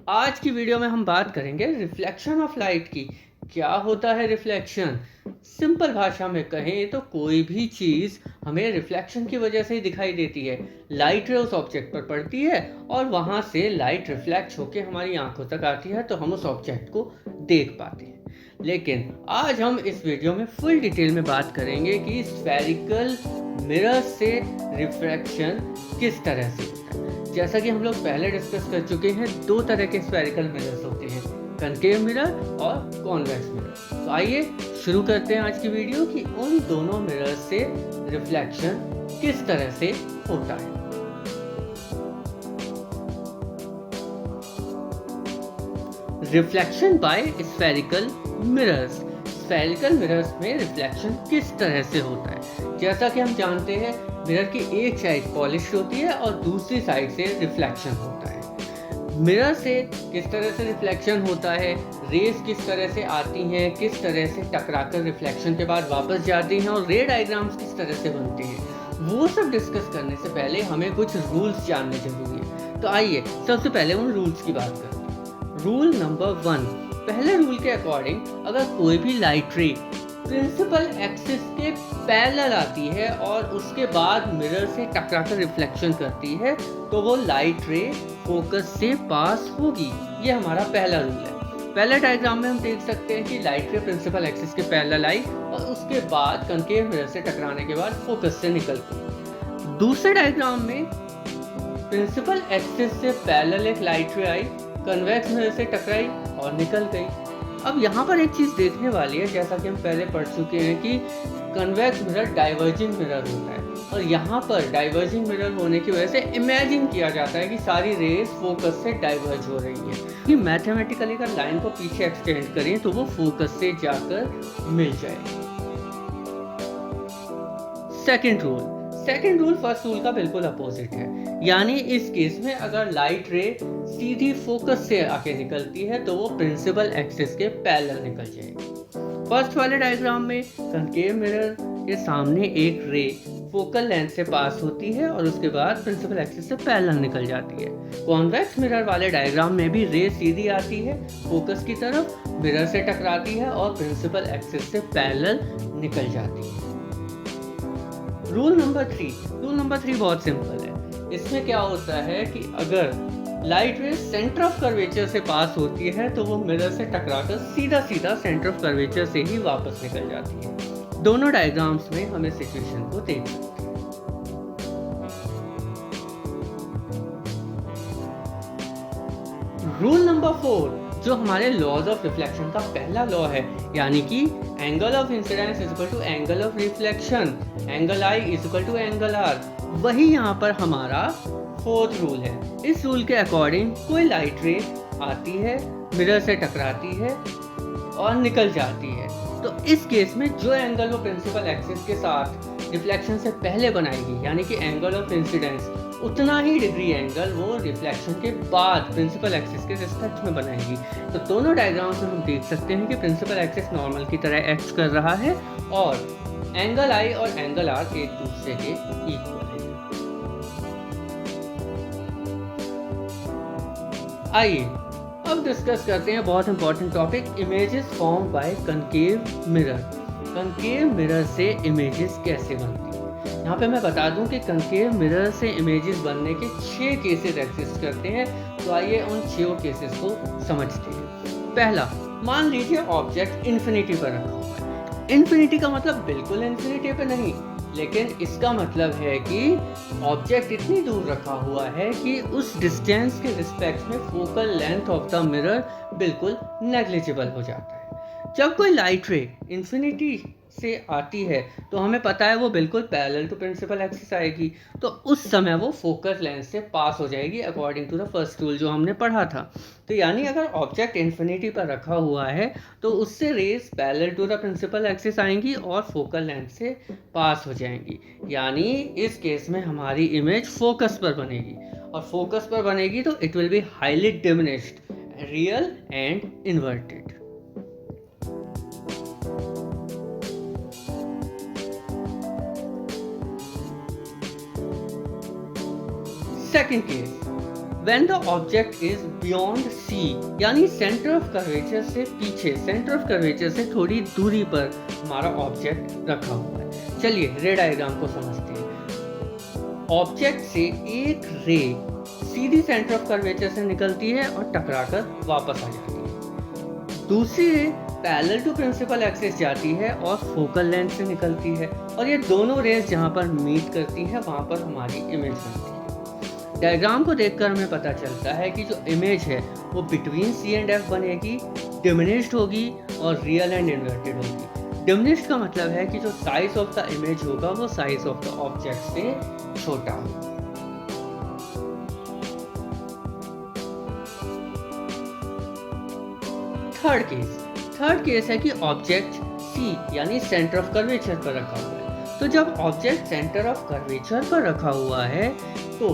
आज की वीडियो में हम बात करेंगे रिफ्लेक्शन ऑफ लाइट की। क्या होता है रिफ्लेक्शन? सिंपल भाषा में कहें तो कोई भी चीज़ हमें रिफ्लेक्शन की वजह से ही दिखाई देती है। लाइट रे उस ऑब्जेक्ट पर पड़ती है और वहाँ से लाइट रिफ्लेक्ट होकर हमारी आंखों तक आती है, तो हम उस ऑब्जेक्ट को देख पाते हैं। लेकिन आज हम इस वीडियो में फुल डिटेल में बात करेंगे कि स्फेरिकल मिरर से रिफ्लेक्शन किस तरह से होता है। जैसा कि हम लोग पहले डिस्कस कर चुके हैं, दो तरह के स्फेरिकल मिरर्स होते हैं, कनकेव मिरर और कॉन्वेक्स मिरर। तो आइए शुरू करते हैं आज की वीडियो कि उन दोनों मिरर से रिफ्लेक्शन किस तरह से होता है। Reflection by spherical mirrors. Spherical mirrors में रिफ्लेक्शन किस तरह से होता है? जैसा कि हम जानते हैं, मिरर की एक साइड पॉलिश होती है और दूसरी साइड से रिफ्लेक्शन होता है। मिरर से किस तरह से रिफ्लेक्शन होता है, रेस किस तरह से आती हैं, किस तरह से टकराकर रिफ्लेक्शन के बाद वापस जाती हैं और रे डायग्राम्स किस तरह से बनते हैं, वो सब डिस्कस करने से पहले हमें कुछ रूल्स जानने जरूरी है। तो आइए सबसे पहले उन रूल्स की बात करते हैं। रूल नंबर 1, पहले रूल के अकॉर्डिंग अगर कोई भी लाइट रे प्रिंसिपल एक्सिस के पैरेलल आती है और उसके बाद मिरर से टकराकर रिफ्लेक्शन करती है, तो वो लाइट रे फोकस से पास होगी। ये हमारा पहला रूल है। पहले डायग्राम में हम देख सकते हैं कि लाइट रे प्रिंसिपल एक्सिस के पैरेलल आई और उसके बाद कनकेव मिरर से टकराने के बाद फोकस से निकल गई। दूसरे डायग्राम में प्रिंसिपल एक्सिस से पैरेलल एक लाइट रे आई, कन्वेक्स मिरर से टकराई और निकल गई। अब यहाँ पर एक चीज़ देखने वाली है, जैसा कि हम पहले पढ़ चुके हैं कि कन्वेक्स मिरर डाइवर्जिंग मिरर होता है और यहाँ पर डाइवर्जिंग मिरर होने की वजह से इमेजिन किया जाता है कि सारी रेज फोकस से डाइवर्ज हो रही है। कि मैथमेटिकली अगर लाइन को पीछे एक्सटेंड करें तो वो फोकस से जाकर मिल जाए। सेकेंड रूल फर्स्ट रूल का बिल्कुल अपोजिट है। यानी इस केस में अगर लाइट रे सीधी फोकस से आके निकलती है तो वो प्रिंसिपल एक्सिस के पैरेलल निकल जाएगी। फर्स्ट वाले डायग्राम में कनकेव मिरर के सामने एक रे फोकल लेंथ से पास होती है और उसके बाद प्रिंसिपल एक्सिस से पैरेलल निकल जाती है। कॉन्वेक्स मिरर वाले डायग्राम में भी रे सीधी आती है फोकस की तरफ, मिरर से टकराती है और प्रिंसिपल एक्सिस से पैरेलल निकल जाती है। रूल नंबर 3 बहुत सिंपल है। इसमें क्या होता है कि अगर लाइट रे सेंटर ऑफ कर्वेचर से पास होती है तो वो मिरर से टकराकर सीधा सेंटर ऑफ कर्वेचर से ही वापस निकल जाती है। दोनों डायग्राम्स में हमें सिचुएशन को देख सकते हैं। रूल नंबर 4 जो हमारे लॉज ऑफ रिफ्लेक्शन का पहला लॉ है, यानी कि angle of incidence is equal to angle of reflection, angle I is equal to angle R, वही यहाँ पर हमारा फोर्थ रूल है। इस रूल के अकॉर्डिंग कोई लाइट रे आती है, मिरर से टकराती है और निकल जाती है, तो इस केस में जो एंगल वो प्रिंसिपल एक्सिस के साथ रिफ्लेक्शन से पहले बनाएगी, यानी कि एंगल ऑफ इंसिडेंस, उतना ही डिग्री एंगल वो रिफ्लेक्शन के बाद प्रिंसिपल एक्सिस के रिस्पेक्ट में बनाएगी। तो दोनों डायग्राम्स में हम देख सकते हैं कि प्रिंसिपल एक्सिस नॉर्मल की तरह एक्ट कर रहा है और एंगल आई और एंगल आर एक दूसरे के इक्वल है। आइए अब डिस्कस करते हैं बहुत important topic, images form by concave mirror. Concave mirror से इमेजेस कैसे बनती हैं? यहाँ पे मैं बता दूं कि कनकेव मिरर से इमेजेस बनने के 6 केसेस एग्जिस्ट करते हैं। तो आइए उन 6 केसेस को समझते हैं। पहला, मान लीजिए ऑब्जेक्ट इन्फिनिटी पर रखा हुआ है। इन्फिनिटी का मतलब बिल्कुल इन्फिनिटी पे नहीं, लेकिन इसका मतलब है कि ऑब्जेक्ट इतनी दूर रखा हुआ है कि उस डिस्टेंस के रिस्पेक्ट में focal length of the mirror बिल्कुल नेग्लिजिबल हो जाता है। जब कोई लाइट रे इन्फिनिटी से आती है तो हमें पता है वो बिल्कुल पैरेलल टू प्रिंसिपल एक्सिस आएगी, तो उस समय वो फोकस लेंथ से पास हो जाएगी according to the first rule जो हमने पढ़ा था। तो यानी अगर ऑब्जेक्ट इन्फिनिटी पर रखा हुआ है तो उससे rays parallel to the principal axis आएंगी और फोकल लेंथ से पास हो जाएंगी। यानी इस केस में हमारी इमेज फोकस पर बनेगी और फोकस पर बनेगी तो it will be highly diminished, real and inverted. Second case, when the object is beyond C, यानी सेंटर ऑफ कर्वेचर से पीछे, सेंटर ऑफ कर्वेचर से थोड़ी दूरी पर हमारा ऑब्जेक्ट रखा हुआ है। चलिए रे डायग्राम को समझते हैं। ऑब्जेक्ट से एक रे सीधी सेंटर ऑफ कर्वेचर से निकलती है और टकराकर वापस आ जाती है। दूसरी रे पैरेलल टू प्रिंसिपल एक्सिस जाती है और फोकल लेंथ से निकलती है, और ये दोनों रेज जहाँ पर मीट करती है वहाँ पर हमारी इमेज बनती है। डायग्राम को देखकर हमें पता चलता है कि जो इमेज है वो बिटवीन सी एंड एफ बनेगी, डिमिनिश्ड होगी और रियल एंड इन्वर्टेड होगी। डिमिनिश्ड का मतलब है कि जो साइज ऑफ द इमेज होगा वो साइज ऑफ द ऑब्जेक्ट से छोटा होगा। थर्ड केस है कि ऑब्जेक्ट सी यानी सेंटर ऑफ कर्वेचर पर रखा हुआ है। तो जब ऑब्जेक्ट सेंटर ऑफ कर्वेचर पर रखा हुआ है तो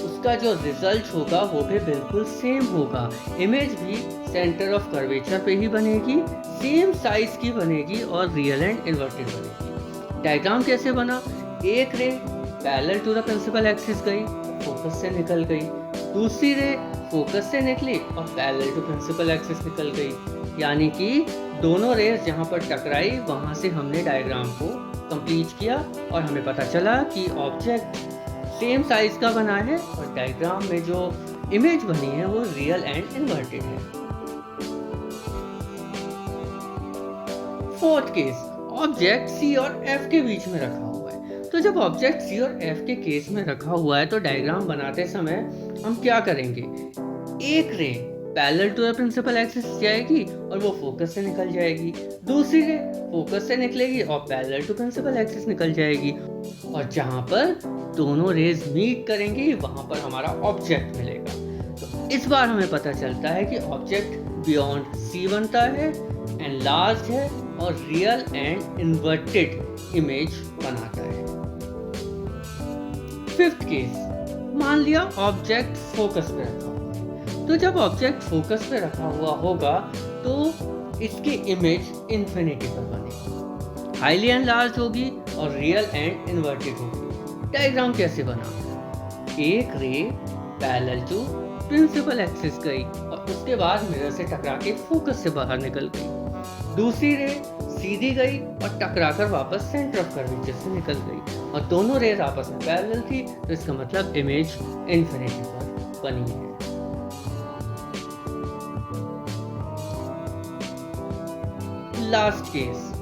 उसका जो रिजल्ट होगा वो भी बिल्कुल सेम होगा। इमेज भी सेंटर ऑफ कर्वेचर पे ही बनेगी, सेम साइज की बनेगी और रियल एंड इन्वर्टेड बनेगी। डायग्राम कैसे बना? एक ray parallel to the principal axis गई, फोकस से निकल गई। दूसरी रे फोकस से निकली और पैरेलल टू प्रिंसिपल एक्सिस निकल गई। यानी कि दोनों रेस जहाँ पर टकराई वहाँ से हमने डायग्राम को कंप्लीट किया और हमें पता चला कि ऑब्जेक्ट सेम साइज का बना है और डायग्राम में जो इमेज बनी है वो रियल एंड इन्वर्टेड है। फोर्थ केस, ऑब्जेक्ट सी और एफ के बीच में रखा हुआ है। तो जब ऑब्जेक्ट सी और एफ के केस में रखा हुआ है तो डायग्राम बनाते समय हम क्या करेंगे? एक ray parallel to the principal axis जाएगी और वो फोकस से निकल जाएगी। दूसरी रे फोकस से निकलेगी और पैरेलल टू प्रिंसिपल एक्सिस निकल जाएगी, और जहां पर दोनों रेज मीट करेंगी वहां पर हमारा ऑब्जेक्ट मिलेगा। तो इस बार हमें पता चलता है कि ऑब्जेक्ट बियॉन्ड सी बनता है, एनलार्ज्ड है और रियल एंड इन्वर्टेड इमेज बनाता है। फिफ्थ केस, मान लिया ऑब्जेक्ट फोकस पे रखा हुआ है। तो जब ऑब्जेक्ट फोकस पे रखा हुआ होगा तो इसकी इमेज इन्फिनिटी पर बनेगी, हाईली एनलार्ज होगी और रियल एंड इन्वर्टेड होगी। डायग्राम कैसे बना? एक ray parallel to principal axis गई और उसके बाद मिरर से टकरा के फोकस से बाहर निकल गई। दूसरी रे सीधी गई और टकराकर वापस सेंटर ऑफ कर्वेचर से निकल गई और दोनों रेज आपस में पैरेलल थी, तो इसका मतलब इमेज इन्फिनिटी पर बनी है। लास्ट केस,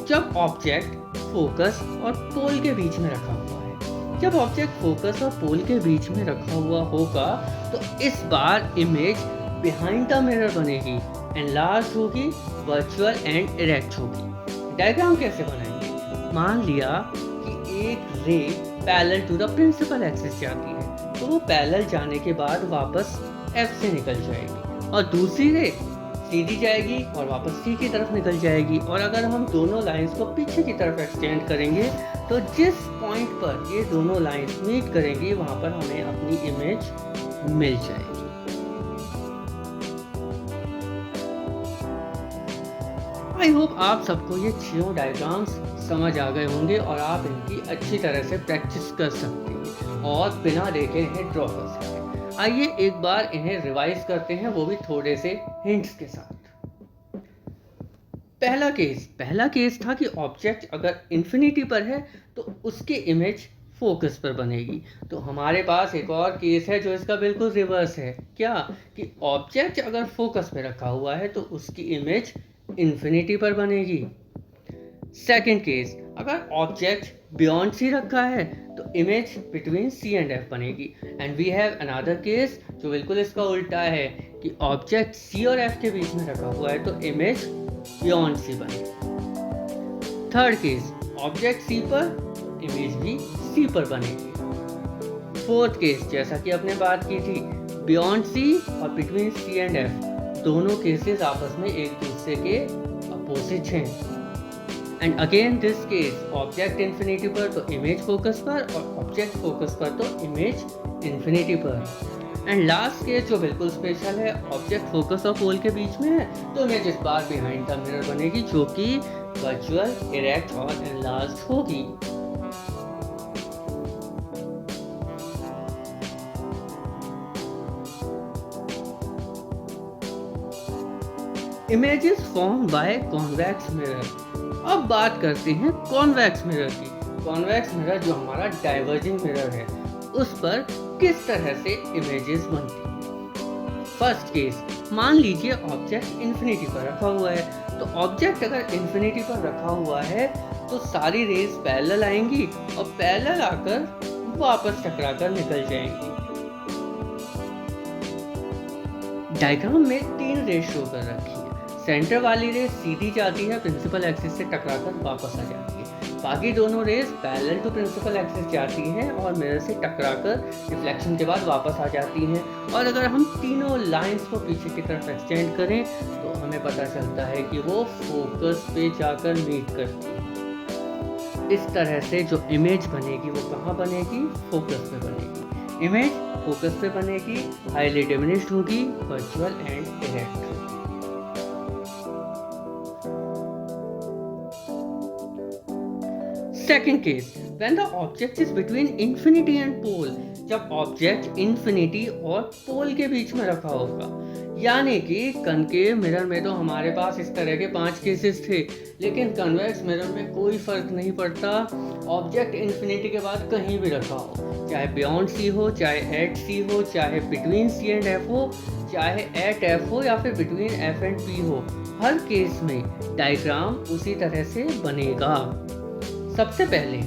जब ऑब्जेक्ट फोकस और पोल के बीच में रखा हुआ है। जब ऑब्जेक्ट फोकस और पोल के बीच में रखा हुआ होगा तो इस बार इमेज बिहाइंड द मिरर बनेगी, एनलार्ज होगी, वर्चुअल एंड इरेक्ट होगी। डायग्राम कैसे बनाएंगे? मान लिया कि एक ray parallel to the principal axis जाती है तो वो पैरेलल जाने के बाद वापस एफ से निकल जाएगी, और दूसरी रे सीधी जाएगी और वापस सी की तरफ निकल जाएगी। और अगर हम दोनों लाइंस को पीछे की तरफ एक्सटेंड करेंगे तो जिस पॉइंट पर ये दोनों लाइंस मीट करेंगी वहां पर हमें अपनी इमेज मिल जाएगी। आई होप आप सबको ये 6 डायग्राम्स समझ आ गए होंगे और आप इनकी अच्छी तरह से प्रैक्टिस कर सकते हैं और बिना देखे इन्हें ड्रॉ कर सकते हैं। आइए एक बार इन्हें रिवाइज करते हैं, वो भी थोड़े से हिंट्स के साथ। पहला केस था कि ऑब्जेक्ट अगर इन्फिनिटी पर है तो उसकी इमेज फोकस पर बनेगी। तो हमारे पास एक और केस है जो इसका बिल्कुल रिवर्स है। क्या? कि ऑब्जेक्ट अगर फोकस पे रखा हुआ है तो उसकी इमेज इन्फिनिटी पर बनेगी। सेकंड केस, अगर ऑब्जेक्ट बियॉन्ड सी रखा है तो image between C and F बनेगी। And we have another case जो बिल्कुल इसका उल्टा है कि ऑब्जेक्ट सी और एफ के बीच में रखा हुआ है तो इमेज बियॉन्ड सी बनेगी। थर्ड केस, ऑब्जेक्ट सी पर इमेज भी सी पर बनेगी। फोर्थ केस, जैसा कि आपने बात की थी, बियॉन्ड सी और बिटवीन सी एंड एफ दोनों केसेस आपस में एक दूसरे के अपोजिट हैं। And again this case, object infinity पर तो इमेज फोकस पर और ऑब्जेक्ट फोकस पर तो इमेज इन्फिनिटी पर। एंड लास्ट केस जो बिल्कुल स्पेशल है, ऑब्जेक्ट फोकस और पोल के बीच में है तो इमेज इस बार बिहाइंड द मिरर बनेगी जो कि वर्चुअल, इरेक्ट और एनलार्ज्ड होगी। Images form by convex mirror. अब बात करते हैं कॉन्वेक्स मिरर की। कॉन्वेक्स मिरर जो हमारा डाइवर्जिंग मिरर है, उस पर किस तरह से इमेजेस बनती हैं। फर्स्ट केस, मान लीजिए ऑब्जेक्ट इन्फिनिटी पर रखा हुआ है। तो ऑब्जेक्ट अगर इन्फिनिटी पर रखा हुआ है तो सारी रेज पैरेलल आएंगी और पैरेलल आकर वापस टकराकर निकल जाएंगी। डायग्राम में 3 रेज शो कर रखी है। सेंटर वाली रेज सीधी जाती है, प्रिंसिपल एक्सिस से टकराकर वापस आ जाती है। बाकी दोनों rays parallel to principal axis जाती हैं और मिरर से टकराकर रिफ्लेक्शन के बाद वापस आ जाती हैं। और अगर हम तीनों लाइंस को पीछे की तरफ एक्सटेंड करें तो हमें पता चलता है कि वो फोकस पे जाकर मीट करती है। इस तरह से जो इमेज बनेगी वो कहाँ बनेगी? फोकस पे बनेगी। इमेज फोकस पे बनेगी, हाईली डिमिनिश्ड होगी, virtual and erect. Second case, when the object is between infinity and pole. जब ऑब्जेक्ट इंफिनिटी और पोल के बीच में रखा होगा। यानी कि कनकेव मिरर में तो हमारे पास इस तरह के 5 केसेस थे, लेकिन कन्वेक्स मिरर में कोई फर्क नहीं पड़ता। ऑब्जेक्ट इंफिनिटी के बाद कहीं भी रखा हो, चाहे बियॉन्ड सी हो, चाहे एट सी हो, चाहे बिटवीन सी एंड एफ हो, चाहे एट एफ हो या फिर बिटवीन एफ एंड पी हो, हर केस में डायग्राम उसी तरह से बनेगा। सबसे पहले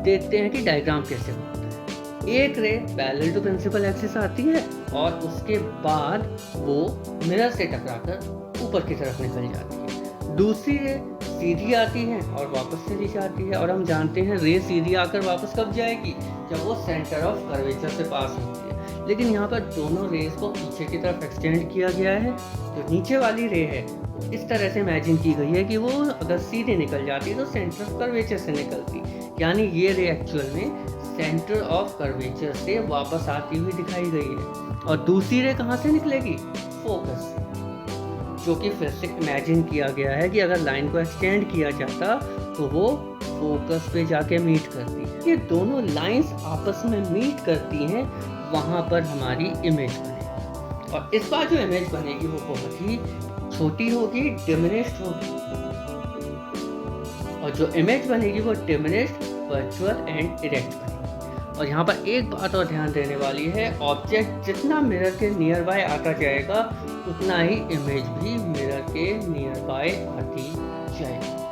देखते हैं कि डायग्राम कैसे बनता है। एक ray parallel to principal axis आती है और उसके बाद वो मिरर से टकराकर ऊपर की तरफ निकल जाती है। दूसरी रे सीधी आती है और वापस सीधी जाती है, और हम जानते हैं रे सीधी आकर वापस कब जाएगी? जब वो सेंटर ऑफ कर्वेचर से पास होती है। लेकिन यहाँ पर दोनों रेज को पीछे की तरफ एक्सटेंड किया गया है। जो नीचे वाली रे है इस तरह से इमेजिन की गई है कि वो अगर सीधे निकल जाती तो सेंटर ऑफ कर्वेचर से निकलती, यानी ये रे एक्चुअल में सेंटर ऑफ कर्वेचर से वापस आती हुई दिखाई गई है। और दूसरी रे कहाँ से निकलेगी? फोकस, जो कि फिर से इमेजिन किया गया है कि अगर लाइन को एक्सटेंड किया जाता तो वो फोकस पे जाके मीट करती। ये दोनों लाइंस आपस में मीट करती हैं, वहाँ पर हमारी इमेज बनेगी। और इस बार जो इमेज बनेगी वो बहुत ही छोटी होगी, डिमिनिश्ड होगी। और जो इमेज बनेगी वो डिमिनिश्ड, वर्चुअल एंड इरेक्ट बनेगी। और यहाँ पर एक बात और ध्यान देने वाली है, ऑब्जेक्ट जितना मिरर के नियर बाय आता जाएगा उतना ही इमेज भी मिरर के नियर बाय आती जाएगी।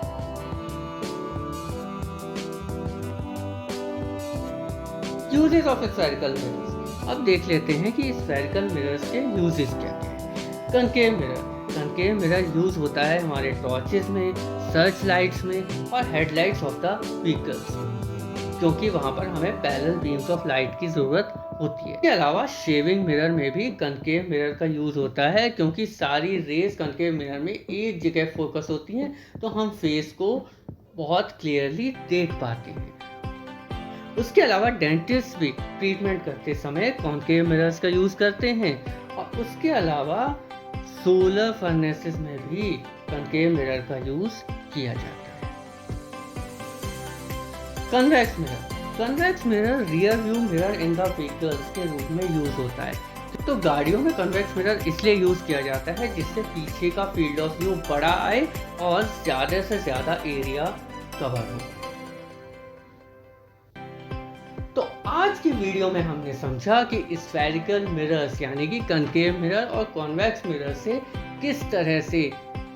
Uses of spherical mirrors. अब देख लेते हैं कि स्फेरिकल मिरर्स के यूजेस क्या क्या है। Concave mirror. Concave mirror use होता है हमारे टॉर्चेस में, सर्च लाइट्स में और हेडलाइट्स ऑफ द व्हीकल्स, क्योंकि वहाँ पर हमें पैरेलल बीम्स ऑफ लाइट की ज़रूरत होती है। इसके अलावा शेविंग मिरर में भी कनकेव मिरर का यूज़ होता है, क्योंकि सारी रेज कनकेव मिरर में एक जगह फोकस होती हैं, तो हम फेस को बहुत क्लियरली देख पाते हैं। उसके अलावा डेंटिस्ट भी ट्रीटमेंट करते समय कॉनकेव मिरर्स का यूज़ करते हैं। और उसके अलावा सोलर फर्नेसेस में भी कनकेव मिरर का यूज़ किया जाता है। Convex mirror. Convex mirror rear view mirror in the vehicles के रूप में यूज़ होता है। तो गाड़ियों में कन्वेक्स मिरर इसलिए यूज़ किया जाता है जिससे पीछे का फील्ड ऑफ व्यू बड़ा आए और ज़्यादा से ज़्यादा एरिया कवर हो। तो आज की वीडियो में हमने समझा कि स्फेरिकल मिरर्स यानी कि कनकेव मिरर और कॉन्वेक्स मिरर से किस तरह से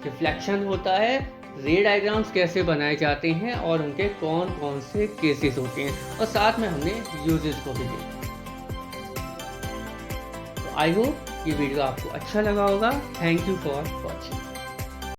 रिफ्लेक्शन होता है, रे डायग्राम्स कैसे बनाए जाते हैं और उनके कौन कौन से केसेस होते हैं, और साथ में हमने यूजेस को भी देखा। तो आई होप ये वीडियो आपको अच्छा लगा होगा। Thank you for watching.